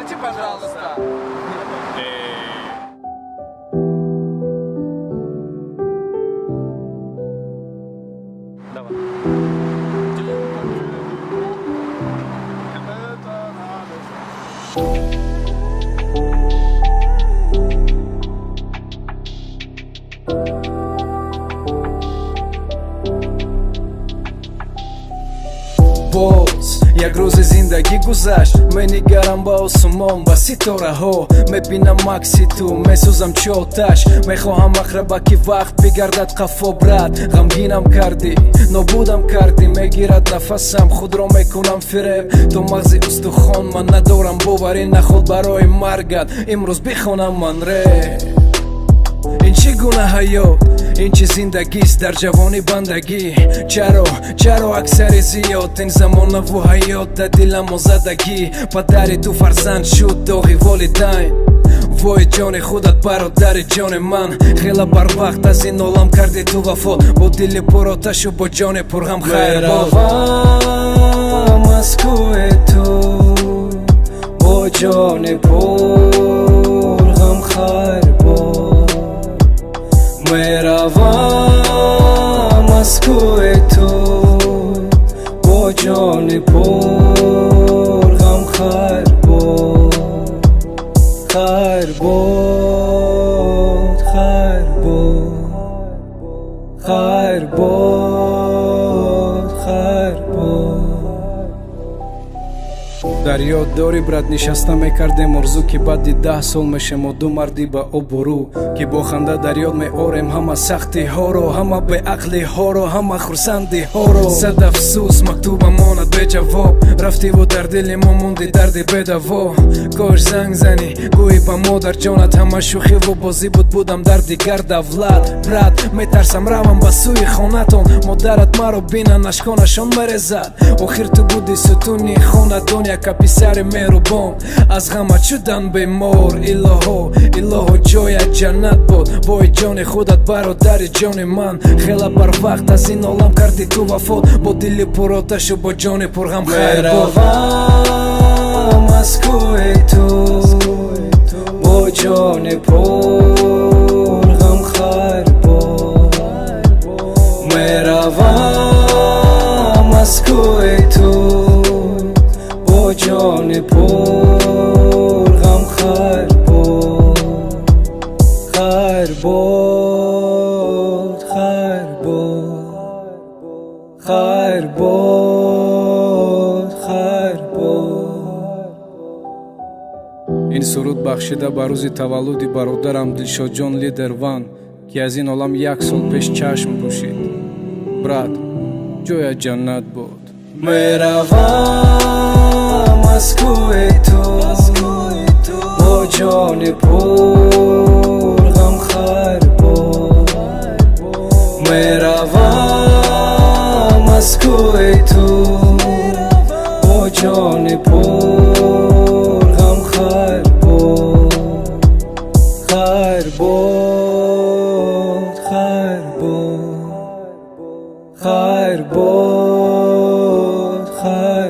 Спойте, пожалуйста. Давай. боз як рӯзи зиндагӣ гузашт менигарам ба осмон ба ситораҳо мебинам макси ту месӯзам чӣ оташ мехоҳам ақраба ки вақт бигардад қафобрат ғамгинам кардӣ нобудам кардӣ мегирад нафасам худро мекунам фиреб то мағзи устухон ман надорам боварӣ наход барои маргат имрӯз бихонам ман ре ин чӣ гуна ҳаёт ин чӣ зиндагист дар ҷавонӣ бандагӣ чаро аксари зиёд ин замонаву ҳаёт да диламо задагӣ падари ту фарзанд шуд доғи волидайн вой ҷони худат бародари ҷони ман хела барвақт аз ин олам карди ту вафот бо дили пуроташу бо ҷони пурғам хайрбод аз кӯи ту бо ҷони пурғам хайрбод меравам аз кӯи ту бо ҷони пурғам хайрбод хайрбод хайрбод хайрбод хайрбод дар ёд дори брат нишаста мекардем орзу ки баъди 10 сол мешемо ду марди ба обурӯ ки бо ханда дар ёд меорем ҳама сахтиҳоро ҳама беақлиҳоро ҳама хурсандиҳоро сад афсӯс мактубам монад беҷавоб рафтиву дар дили мо монди дарди бедаво кош занг зани гӯӣ ба модар ҷонат ҳама шӯхиву бозӣ буд будам дар дигар давлат брат метарсам равам ба сӯи хонатон модарат маро бинан ашконашон мерезад охир ту буди сутуни хонадон яка писари меҳрубон аз ғамат шудан бемор илоҳо ҷоят ҷаннат бод вои ҷони худат бародари ҷони ман хела барвақт аз ин олам карди ту вафот бо дили пуроташу бо ҷони пурғам хайрбод меравам аз кӯи ту бо ҷони пурғам хайрбод меравам аз кӯи ту бо ҷони пурғам хайрбод хайрбод хайрбод хайрбод хайрбод ин суруд бахшида ба рӯзи таваллуди бародарам дилшодҷон лидерван ки аз ин олам 1 сол пеш чашм пӯшид брат ҷоят ҷаннат бод меравам аз кӯи ту бо ҷони пурғам хайрбод меравам аз кӯи ту бо ҷони пурғам хайрбод хайрбод хайрбод хайрбод хайрбод